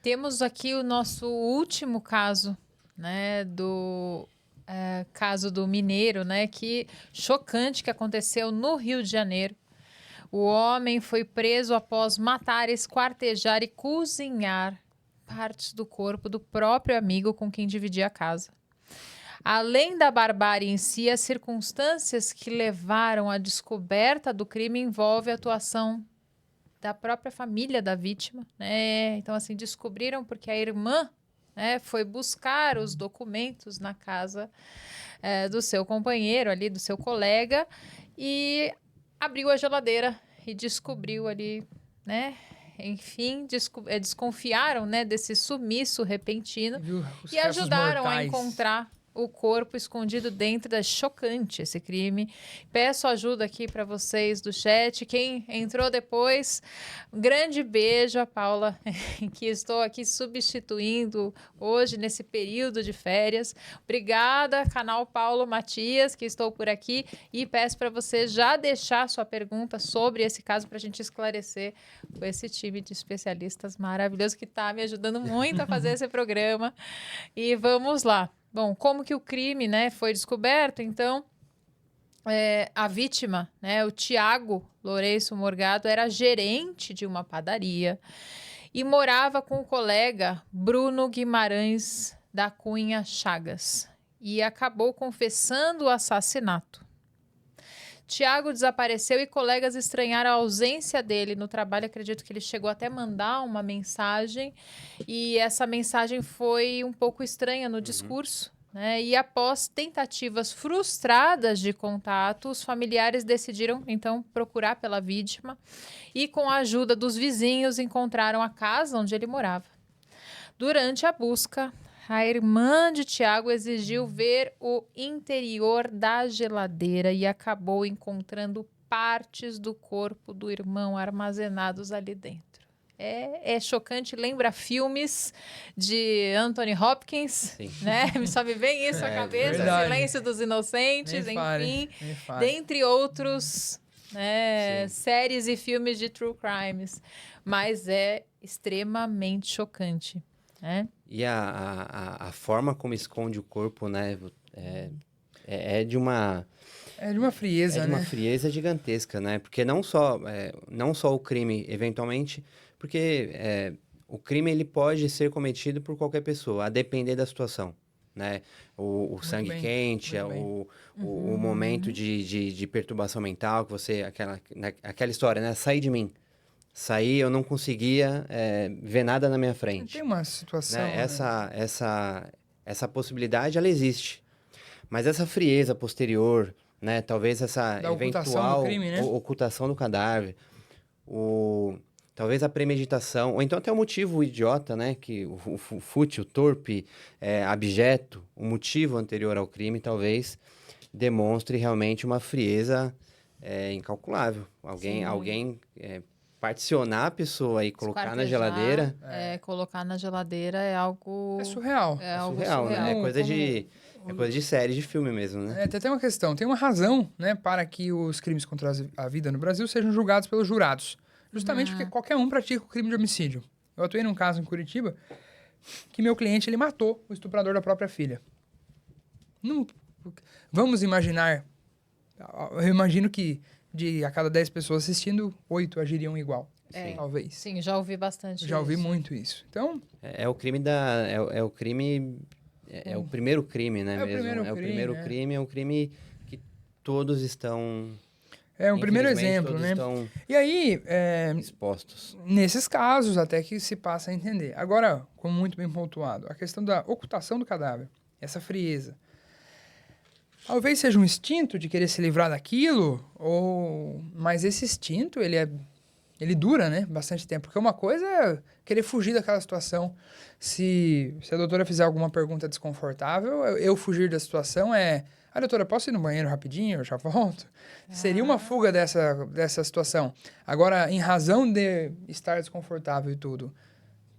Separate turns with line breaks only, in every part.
temos aqui o nosso último caso, né, do caso do mineiro, né, que chocante que aconteceu no Rio de Janeiro. O homem foi preso após matar, esquartejar e cozinhar partes do corpo do próprio amigo com quem dividia a casa. Além da barbárie em si, as circunstâncias que levaram à descoberta do crime envolvem a atuação da própria família da vítima, né? Então, assim, descobriram porque a irmã, né, foi buscar os documentos na casa do seu companheiro ali, do seu colega, e abriu a geladeira e descobriu ali, né? Enfim, desconfiaram, né, desse sumiço repentino e ajudaram a encontrar o corpo escondido dentro da... Chocante esse crime. Peço ajuda aqui para vocês do chat. Quem entrou depois, um grande beijo a Paula, que estou aqui substituindo hoje nesse período de férias. Obrigada, canal Paulo Matias, que estou por aqui. E peço para você já deixar sua pergunta sobre esse caso para a gente esclarecer com esse time de especialistas maravilhoso que está me ajudando muito a fazer esse programa. E vamos lá. Bom, como que o crime, né, foi descoberto? Então, a vítima, né, o Tiago Lourenço Morgado, era gerente de uma padaria e morava com o colega Bruno Guimarães da Cunha Chagas e acabou confessando o assassinato. Tiago desapareceu e colegas estranharam a ausência dele no trabalho. Acredito que ele chegou até a mandar uma mensagem e essa mensagem foi um pouco estranha no discurso, né? E após tentativas frustradas de contato, os familiares decidiram, então, procurar pela vítima e, com a ajuda dos vizinhos, encontraram a casa onde ele morava. Durante a busca, a irmã de Tiago exigiu ver o interior da geladeira e acabou encontrando partes do corpo do irmão armazenados ali dentro. É chocante, lembra filmes de Anthony Hopkins, sim, né? Só me vem isso à cabeça, verdade. Silêncio dos Inocentes, enfim, dentre outros, né, séries e filmes de true crimes. Mas é extremamente chocante.
E a forma como esconde o corpo, né, é de uma...
É de uma frieza,
né? É de uma frieza gigantesca, né? Porque não só o crime, eventualmente, porque o crime ele pode ser cometido por qualquer pessoa, a depender da situação, né? O sangue quente, o momento de perturbação mental, que você... Aquela história, né? Sai de mim. Saí, eu não conseguia ver nada na minha frente.
Tem uma situação...
Né? Essa possibilidade, ela existe. Mas essa frieza posterior, né? Talvez essa
da
eventual
ocultação do crime, né?
Ocultação do cadáver, talvez a premeditação, ou então até o motivo idiota, né? Que o fútil, torpe, abjeto, o motivo anterior ao crime, talvez demonstre realmente uma frieza incalculável. Alguém particionar a pessoa e colocar na geladeira...
Colocar na geladeira é algo...
É surreal.
É surreal, né? É coisa de série de filme mesmo, né?
Tem uma questão, tem uma razão, né, para que os crimes contra a vida no Brasil sejam julgados pelos jurados. Justamente porque qualquer um pratica o crime de homicídio. Eu atuei num caso em Curitiba que meu cliente, ele matou o estuprador da própria filha. Vamos imaginar... Eu imagino que de a cada 10 pessoas assistindo, 8 agiriam igual. Talvez.
Sim, já ouvi bastante
Já ouvi muito isso. Então...
É o crime da... É o crime... É o primeiro crime, né?
É o primeiro crime,
é um crime que todos estão...
É um primeiro exemplo, né? E aí...
expostos.
Nesses casos, até que se passa a entender. Agora, como muito bem pontuado, a questão da ocultação do cadáver, essa frieza. Talvez seja um instinto de querer se livrar daquilo, mas esse instinto, ele dura, né? Bastante tempo. Porque uma coisa é querer fugir daquela situação. Se a doutora fizer alguma pergunta desconfortável, eu fugir da situação doutora, posso ir no banheiro rapidinho? Eu já volto. Seria uma fuga dessa situação. Agora, em razão de estar desconfortável e tudo,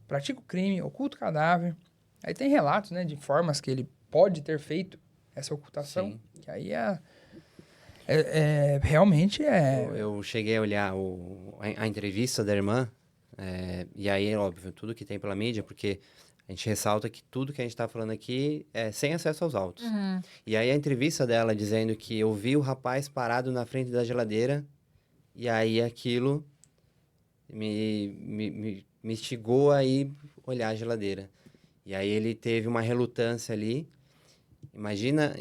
pratica o crime, oculta o cadáver. Aí tem relatos, né, de formas que ele pode ter feito essa ocultação. Sim. Que aí realmente é...
Eu cheguei a olhar a entrevista da irmã, E aí, óbvio, tudo que tem pela mídia, porque a gente ressalta que tudo que a gente está falando aqui é sem acesso aos autos.
Uhum.
E aí a entrevista dela dizendo que eu vi o rapaz parado na frente da geladeira e aí aquilo me instigou a ir olhar a geladeira. E aí ele teve uma relutância ali. Imagina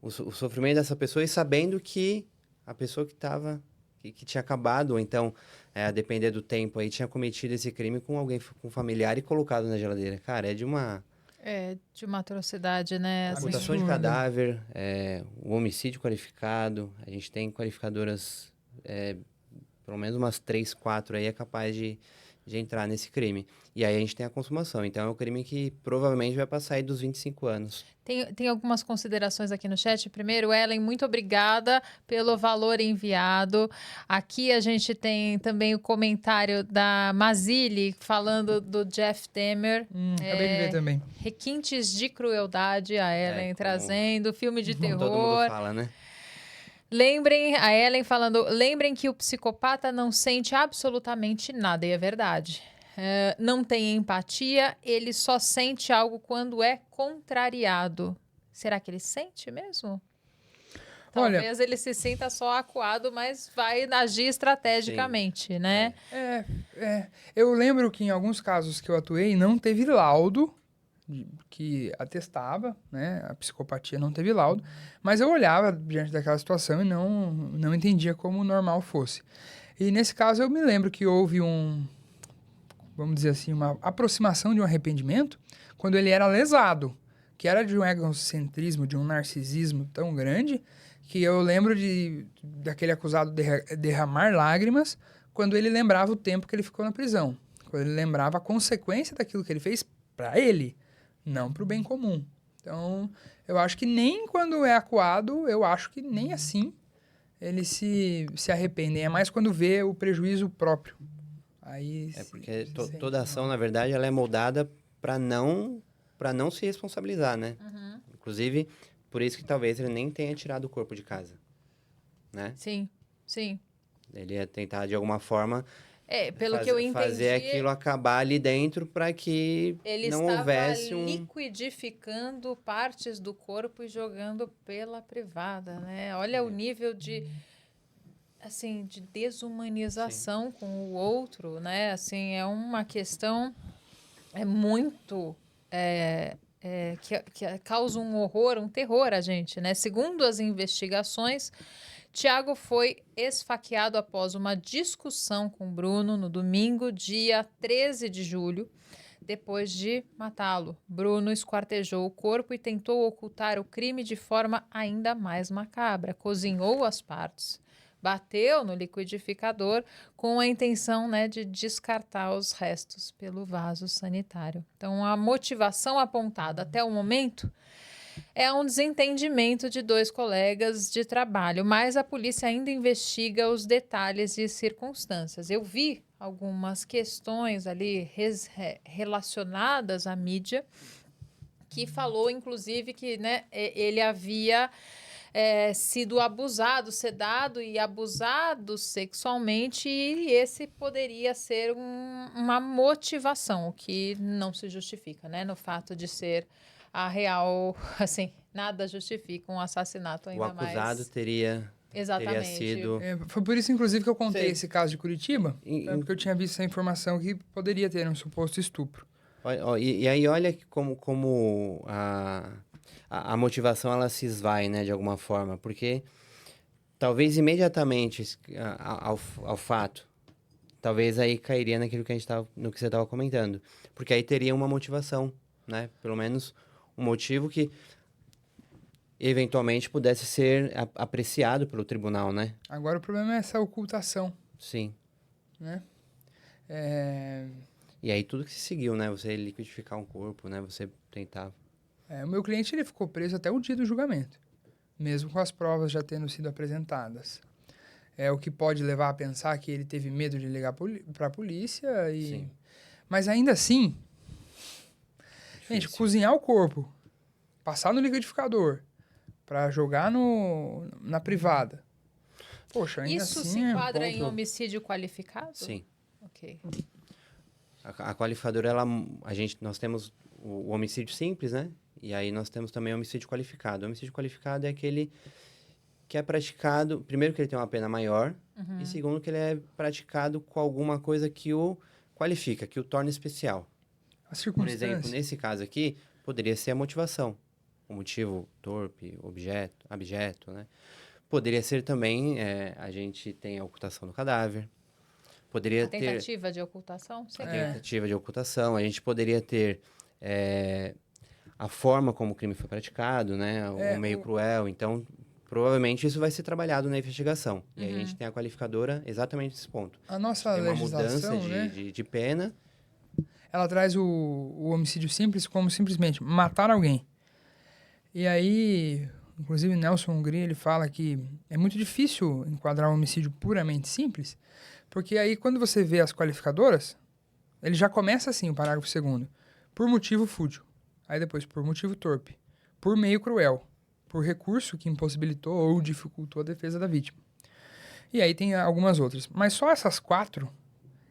o sofrimento dessa pessoa e sabendo que a pessoa que tinha acabado, ou então, a depender do tempo aí, tinha cometido esse crime com alguém, com um familiar e colocado na geladeira. Cara, é de uma
É de uma atrocidade, né? Assim,
ocultação de
Absurdo.
cadáver, o homicídio qualificado. A gente tem qualificadoras, pelo menos umas 3, 4 aí é capaz de entrar nesse crime. E aí a gente tem a consumação. Então é um crime que provavelmente vai passar aí dos 25 anos.
tem algumas considerações aqui no chat. Primeiro, Ellen, muito obrigada pelo valor enviado. Aqui a gente tem também o comentário da Mazili falando do Jeff Temer.
Acabei de ver também.
Requintes de crueldade, a Ellen
como-
trazendo, filme de
Como todo mundo
terror.
fala, né?
A Ellen falando, lembrem que o psicopata não sente absolutamente nada, e é verdade. Não tem empatia, ele só sente algo quando é contrariado. Será que ele sente mesmo?
Olha-
Talvez ele se sinta só acuado, mas vai agir estrategicamente, né?
Eu lembro que em alguns casos que eu atuei não teve laudo que atestava, né? A psicopatia não teve laudo, mas eu olhava diante daquela situação e não entendia como normal fosse. E nesse caso eu me lembro que houve vamos dizer assim, uma aproximação de um arrependimento quando ele era lesado, que era de um egocentrismo, de um narcisismo tão grande que eu lembro daquele acusado derramar lágrimas quando ele lembrava o tempo que ele ficou na prisão, quando ele lembrava a consequência daquilo que ele fez para ele, não para o bem comum. Então, eu acho que nem quando é acuado, eu acho que nem assim eles se arrependem. É mais quando vê o prejuízo próprio. Aí
Porque
se sente
toda ação,
mal.
na verdade, ela é moldada para não se responsabilizar, né? Inclusive, por isso que talvez ele nem tenha tirado o corpo de casa, né?
Sim, sim.
Ele ia tentar, de alguma forma,
Pelo que eu
fazer
entendi,
aquilo acabar ali dentro para que
ele
não
estava
houvesse
liquidificando partes do corpo e jogando pela privada, né? Olha o nível de, assim, de desumanização com o outro, né? Assim, é uma questão muito que causa um horror, um terror a gente, né? Segundo as investigações, Tiago foi esfaqueado após uma discussão com Bruno no domingo, dia 13 de julho. Depois de matá-lo, Bruno esquartejou o corpo e tentou ocultar o crime de forma ainda mais macabra. Cozinhou as partes, bateu no liquidificador com a intenção, né, de descartar os restos pelo vaso sanitário. Então, a motivação apontada até o momento é um desentendimento de dois colegas de trabalho, mas a polícia ainda investiga os detalhes e circunstâncias. Eu vi algumas questões ali relacionadas à mídia, que falou, inclusive, que, né, ele havia sido abusado, sedado e abusado sexualmente, e esse poderia ser uma motivação, o que não se justifica, né, no fato de ser a real, assim, nada justifica um assassinato ainda
o acusado
mais.
teria
Exatamente.
sido...
Foi por isso, inclusive, que eu contei
Sei.
esse caso de Curitiba, porque eu tinha visto essa informação que poderia ter um suposto estupro.
E aí olha como a motivação ela se esvai, né, de alguma forma, porque talvez imediatamente ao fato, talvez aí cairia naquilo que no que você estava comentando, porque aí teria uma motivação, né, pelo menos um motivo que eventualmente pudesse ser apreciado pelo tribunal, né?
Agora o problema é essa ocultação,
Sim.
né?
E aí tudo que se seguiu, né? Você liquidificar um corpo, né? Você tentar...
O meu cliente ele ficou preso até o dia do julgamento, mesmo com as provas já tendo sido apresentadas. É o que pode levar a pensar que ele teve medo de ligar para a polícia.
Sim.
Mas ainda assim, gente,
Difícil.
cozinhar o corpo, passar no liquidificador para jogar na privada. Poxa, ainda
Isso
assim
se enquadra em
ponto-
homicídio qualificado?
Sim.
Ok.
A qualificadora, nós temos o homicídio simples, né? E aí nós temos também o homicídio qualificado. O homicídio qualificado é aquele que é praticado, primeiro que ele tem uma pena maior, e segundo que ele é praticado com alguma coisa que o qualifica, que o torna especial.
As
Por exemplo,
circunstâncias.
nesse caso aqui, poderia ser a motivação. O motivo torpe, abjeto, né? Poderia ser também, a gente tem a ocultação do cadáver. Poderia
A
ter
tentativa de ocultação?
a
Sim.
tentativa de ocultação. A gente poderia ter a forma como o crime foi praticado, né? O meio cruel. Então, provavelmente isso vai ser trabalhado na investigação. E aí a gente tem a qualificadora exatamente nesse ponto.
A nossa
Tem uma mudança
legislação, né?
de pena.
Ela traz o homicídio simples como simplesmente matar alguém. E aí, inclusive Nelson Hungria, ele fala que é muito difícil enquadrar um homicídio puramente simples, porque aí quando você vê as qualificadoras, ele já começa assim, o parágrafo 2º, por motivo fútil. Aí depois, por motivo torpe, por meio cruel, por recurso que impossibilitou ou dificultou a defesa da vítima. E aí tem algumas outras. Mas só essas 4,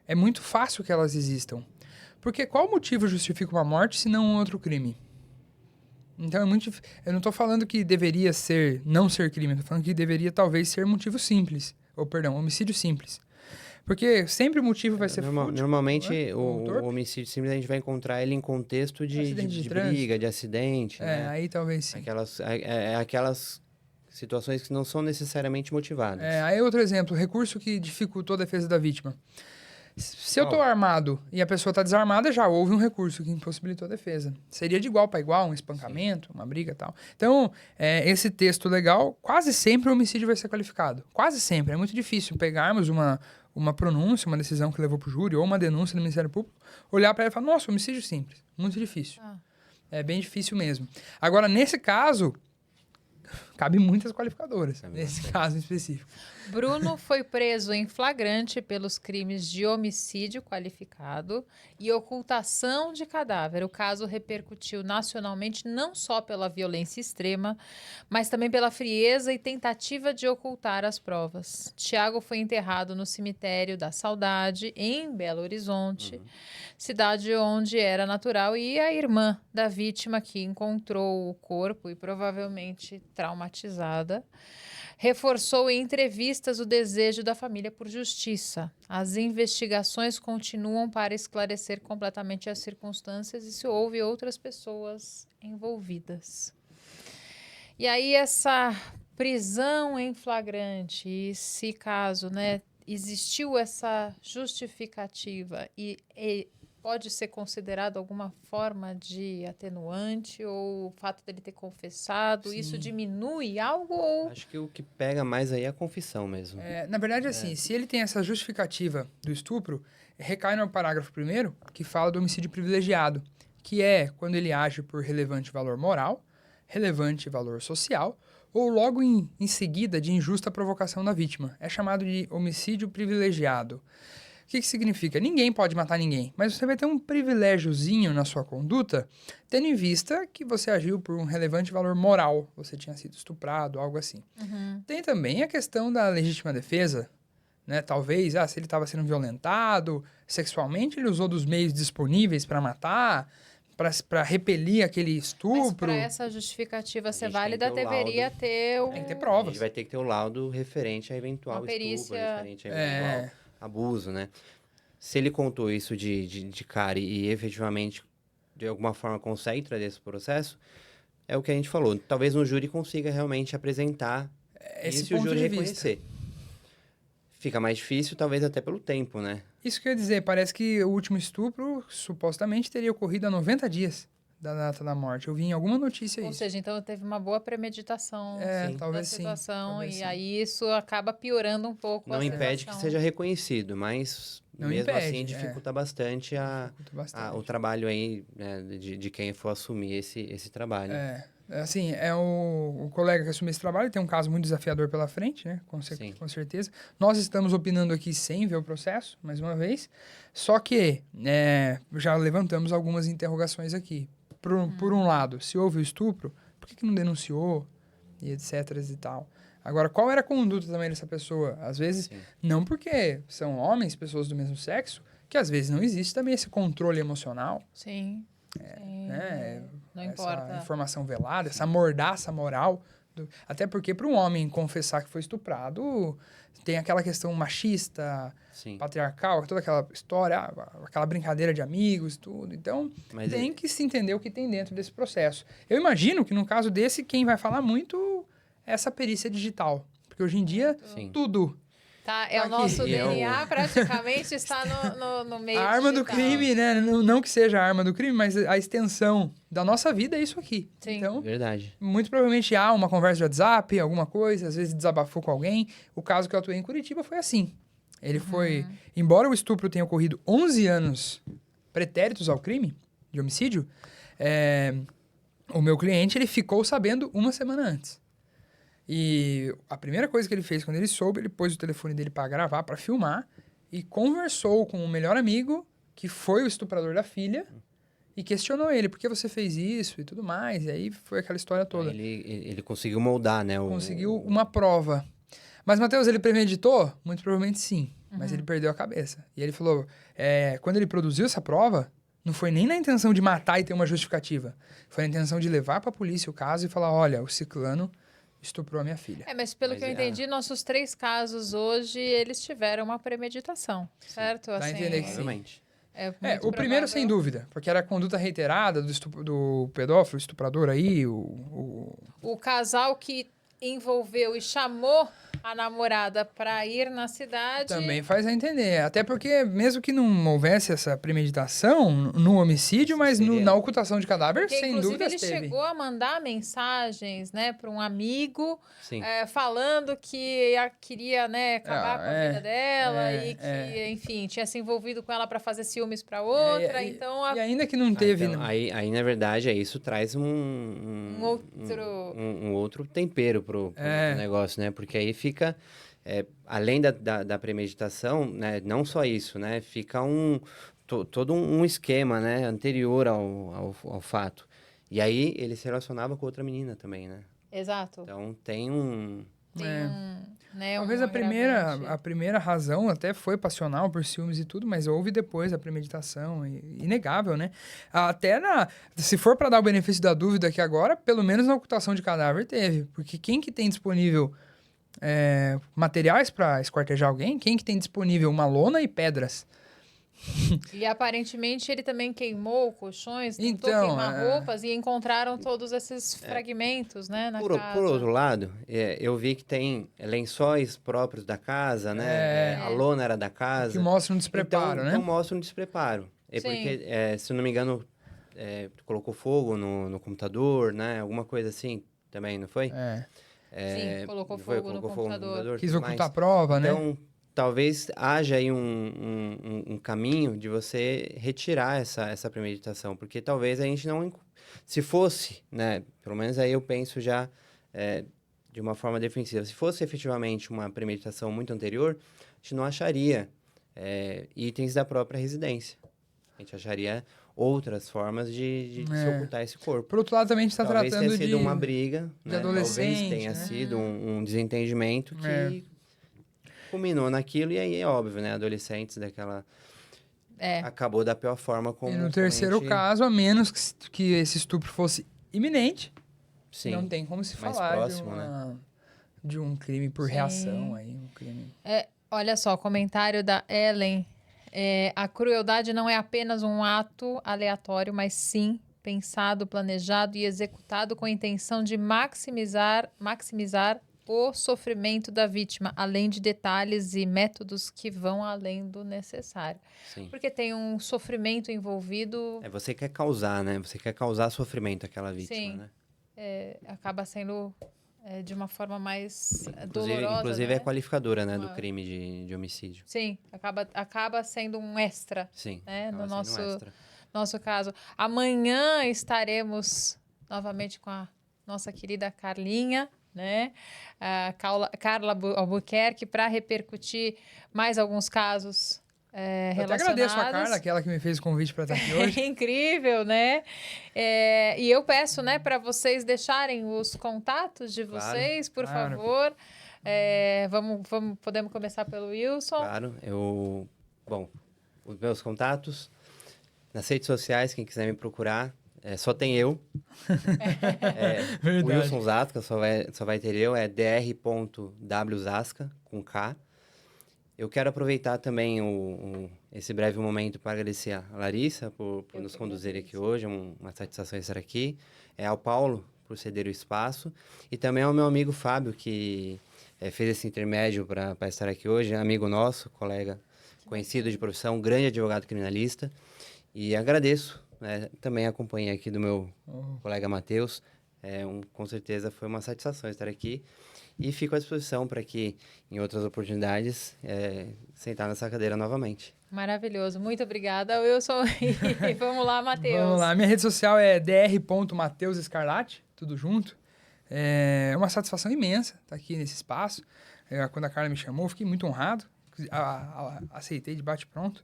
é muito fácil que elas existam. Porque qual motivo justifica uma morte se não um outro crime? Então é muito eu não estou falando que deveria não ser crime, estou falando que deveria talvez ser motivo simples, ou perdão, homicídio simples. Porque sempre o motivo vai ser fútil.
Normalmente,
né? Ou
o
torpe.
homicídio simples a gente vai encontrar ele em contexto
Acidente de
de
trânsito.
briga, de acidente, né?
Aí talvez sim.
Aquelas situações que não são necessariamente motivadas.
Aí outro exemplo, recurso que dificultou a defesa da vítima. Se eu estou armado e a pessoa está desarmada, já houve um recurso que impossibilitou a defesa. Seria de igual para igual, um espancamento, uma briga e tal. Então, esse texto legal, quase sempre o homicídio vai ser qualificado. Quase sempre. É muito difícil pegarmos uma pronúncia, uma decisão que levou para o júri ou uma denúncia do Ministério Público, olhar para ela e falar, nossa, homicídio simples. Muito difícil. É bem difícil mesmo. Agora, nesse caso, cabe muitas qualificadoras, nesse caso em específico.
Bruno foi preso em flagrante pelos crimes de homicídio qualificado e ocultação de cadáver. O caso repercutiu nacionalmente não só pela violência extrema, mas também pela frieza e tentativa de ocultar as provas. Tiago foi enterrado no cemitério da Saudade, em Belo Horizonte, cidade onde era natural, e a irmã da vítima, que encontrou o corpo e provavelmente traumatizada, reforçou em entrevistas o desejo da família por justiça. As investigações continuam para esclarecer completamente as circunstâncias e se houve outras pessoas envolvidas. E aí essa prisão em flagrante, e se caso, né, existiu essa justificativa e pode ser considerado alguma forma de atenuante ou o fato dele ter confessado,
Sim.
isso diminui algo ou...
Acho que o que pega mais aí é a confissão mesmo.
Na verdade, assim, se ele tem essa justificativa do estupro, recai no parágrafo 1º, que fala do homicídio privilegiado, que é quando ele age por relevante valor moral, relevante valor social, ou logo em seguida de injusta provocação da vítima. É chamado de homicídio privilegiado. O que significa? Ninguém pode matar ninguém, mas você vai ter um privilégiozinho na sua conduta, tendo em vista que você agiu por um relevante valor moral, você tinha sido estuprado, algo assim. Tem também a questão da legítima defesa, né? Talvez, se ele estava sendo violentado sexualmente, ele usou dos meios disponíveis para matar, para repelir aquele
Mas
estupro.
para essa justificativa ser
gente tem
válida,
que ter o
deveria
laudo.
ter o...
Tem que ter
A
provas.
gente vai ter que ter o laudo referente a eventual
Uma perícia.
estupro, referente a eventual abuso, né? Se ele contou isso de cara e efetivamente, de alguma forma, consegue trazer esse processo, é o que a gente falou. Talvez no júri consiga realmente apresentar
Esse
isso e o
ponto
júri
de
reconhecer. Fica mais difícil, talvez até pelo tempo, né?
Isso que eu ia dizer, parece que o último estupro supostamente teria ocorrido há 90 dias da data da morte. Eu vi em alguma notícia
Ou
isso.
seja, então teve uma boa premeditação
Sim.
da
Talvez sim.
situação
Talvez
e
sim.
aí isso acaba piorando um pouco
Não
a
impede que
situação.
seja reconhecido, mas
Não
mesmo
impede,
assim dificulta bastante,
Dificulta bastante.
o trabalho aí, né, de quem for assumir esse trabalho.
Assim, o colega que assumiu esse trabalho tem um caso muito desafiador pela frente, né?
Sim.
Com certeza. Nós estamos opinando aqui sem ver o processo, mais uma vez. Só que já levantamos algumas interrogações aqui. Por um lado, se houve o estupro, por que não denunciou? E etc. e tal. Agora, qual era a conduta também dessa pessoa? Às vezes,
Sim.
não porque são homens, pessoas do mesmo sexo, que às vezes não existe também esse controle emocional,
Sim. Sim.
né?
Não
Essa
importa.
informação velada, essa mordaça moral. Até porque para um homem confessar que foi estuprado, tem aquela questão machista,
Sim.
patriarcal, toda aquela história, aquela brincadeira de amigos, tudo. Então,
Mas
tem que se entender o que tem dentro desse processo. Eu imagino que no caso desse, quem vai falar muito é essa perícia digital. Porque hoje em dia,
Sim.
tudo.
Tá,
Tá
o nosso
aqui.
DNA praticamente está no meio
A arma do
digital.
crime, né? Não que seja a arma do crime, mas a extensão da nossa vida é isso aqui.
Sim.
Então,
Verdade.
muito provavelmente há uma conversa de WhatsApp, alguma coisa, às vezes desabafou com alguém. O caso que eu atuei em Curitiba foi assim. Ele foi... Embora o estupro tenha ocorrido 11 anos pretéritos ao crime de homicídio, o meu cliente ele ficou sabendo uma semana antes. E a primeira coisa que ele fez quando ele soube, ele pôs o telefone dele para gravar, para filmar, e conversou com o melhor amigo, que foi o estuprador da filha, e questionou ele, por que você fez isso e tudo mais. E aí foi aquela história toda.
Ele conseguiu moldar, né?
Conseguiu uma prova. Mas, Matheus, ele premeditou? Muito provavelmente sim. Mas ele perdeu a cabeça. E ele falou, quando ele produziu essa prova, não foi nem na intenção de matar e ter uma justificativa. Foi na intenção de levar para a polícia o caso e falar, olha, o ciclano estuprou a minha filha.
Mas pelo que eu entendi, nossos 3 casos hoje, eles tiveram uma premeditação, certo?
Dá a entender que sim.
Provavelmente.
Muito
o primeiro,
provável.
sem dúvida, porque era a conduta reiterada do pedófilo, estuprador aí,
O casal que envolveu e chamou a namorada para ir na cidade...
Também faz a entender. Até porque, mesmo que não houvesse essa premeditação no homicídio, mas na ocultação de cadáver,
Porque,
sem
inclusive,
dúvida
ele
teve.
chegou a mandar mensagens, né, para um amigo,
Sim.
falando que queria, né, acabar com a vida dela e que, enfim, tinha se envolvido com ela para fazer ciúmes para outra. Então,
E ainda que não teve...
Então, aí, na verdade, isso traz um outro tempero pro negócio, né? Porque aí fica, além da premeditação, né? Não só isso, né? Fica todo um esquema, né? Anterior ao fato. E aí, ele se relacionava com outra menina também, né?
Exato.
Então, tem
né,
Talvez a primeira razão até foi passional por ciúmes e tudo, mas houve depois a premeditação, inegável, né? Até se for para dar o benefício da dúvida aqui agora, pelo menos na ocultação de cadáver teve, porque quem que tem disponível materiais para esquartejar alguém? Quem que tem disponível uma lona e pedras?
E aparentemente ele também queimou colchões, tentou
Então,
queimar roupas e encontraram todos esses fragmentos, né, na casa.
Por outro lado, eu vi que tem lençóis próprios da casa, né? A lona era da casa.
Que mostra um despreparo, né?
Então mostra um despreparo.
Sim.
Porque, se eu não me engano, colocou fogo no computador, né? Alguma coisa assim também, não foi?
Sim, colocou fogo no computador.
Quis ocultar a prova, né?
Então, talvez haja aí um caminho de você retirar essa premeditação, porque talvez a gente não... Se fosse, né, pelo menos aí eu penso já de uma forma defensiva, se fosse efetivamente uma premeditação muito anterior, a gente não acharia itens da própria residência. A gente acharia outras formas de se ocultar esse corpo.
Por outro lado, também a gente está tratando
Talvez tenha sido uma briga,
de adolescente,
talvez tenha sido um desentendimento que... culminou naquilo, e aí é óbvio, né? Adolescentes daquela... Acabou da pior forma como...
E no terceiro caso, a menos que esse estupro fosse iminente,
Sim,
não tem como se
mais
falar
próximo, né?
de um crime por reação aí, um crime...
Olha só, comentário da Ellen. A crueldade não é apenas um ato aleatório, mas sim pensado, planejado e executado com a intenção de maximizar o sofrimento da vítima, além de detalhes e métodos que vão além do necessário.
Sim.
Porque tem um sofrimento envolvido...
Você quer causar, né? Você quer causar sofrimento àquela vítima,
Sim.
né?
Acaba sendo de uma forma mais dolorosa,
inclusive
né?
é qualificadora, né? Do crime de homicídio.
Sim, acaba sendo um extra.
Sim,
né? No
acaba sendo um extra.
nosso caso. Amanhã estaremos novamente com a nossa querida Carlinha, né? A Carla Albuquerque, para repercutir mais alguns casos
Eu até agradeço a Carla, aquela que me fez o convite para estar aqui hoje.
É incrível, né? E eu peço, né, para vocês deixarem os contatos de vocês, por favor. Podemos começar pelo Wilson.
Claro, bom, os meus contatos, nas redes sociais, quem quiser me procurar, só tem eu. Wilson Zasca, só vai ter eu, é dr.wzasca, com K. Eu quero aproveitar também esse breve momento para agradecer a Larissa por nos conduzir aqui hoje, uma satisfação estar aqui. Ao Paulo por ceder o espaço e também ao meu amigo Fábio, que fez esse intermédio para estar aqui hoje, amigo nosso, colega conhecido de profissão, grande advogado criminalista. E agradeço também a companhia aqui do meu colega Matheus. Com certeza foi uma satisfação estar aqui. E fico à disposição para que, em outras oportunidades, sentar nessa cadeira novamente.
Maravilhoso. Muito obrigada, Wilson. E vamos lá, Matheus.
Vamos lá. Minha rede social é dr.mateusescarlate, tudo junto. É uma satisfação imensa estar aqui nesse espaço. Quando a Carla me chamou, fiquei muito honrado. Aceitei de bate-pronto.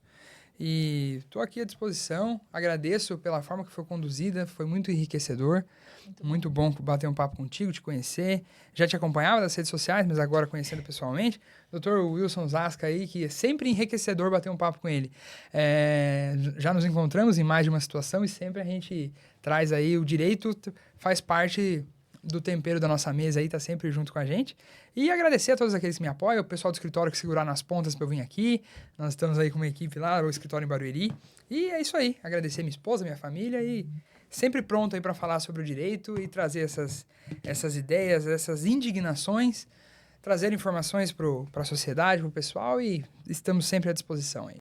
E estou aqui à disposição. Agradeço pela forma que foi conduzida. Foi muito enriquecedor. Muito bom bater um papo contigo, te conhecer. Já te acompanhava das redes sociais, mas agora conhecendo pessoalmente. Dr. Wilson Zasca aí, que é sempre enriquecedor bater um papo com ele. Já nos encontramos em mais de uma situação e sempre a gente traz aí o direito, faz parte do tempero da nossa mesa aí, tá sempre junto com a gente. E agradecer a todos aqueles que me apoiam, o pessoal do escritório que seguraram nas pontas para eu vir aqui. Nós estamos aí com uma equipe lá, o escritório em Barueri. E é isso aí, agradecer minha esposa, minha família e sempre pronto aí para falar sobre o direito e trazer essas ideias, essas indignações, trazer informações para a sociedade, para o pessoal e estamos sempre à disposição aí.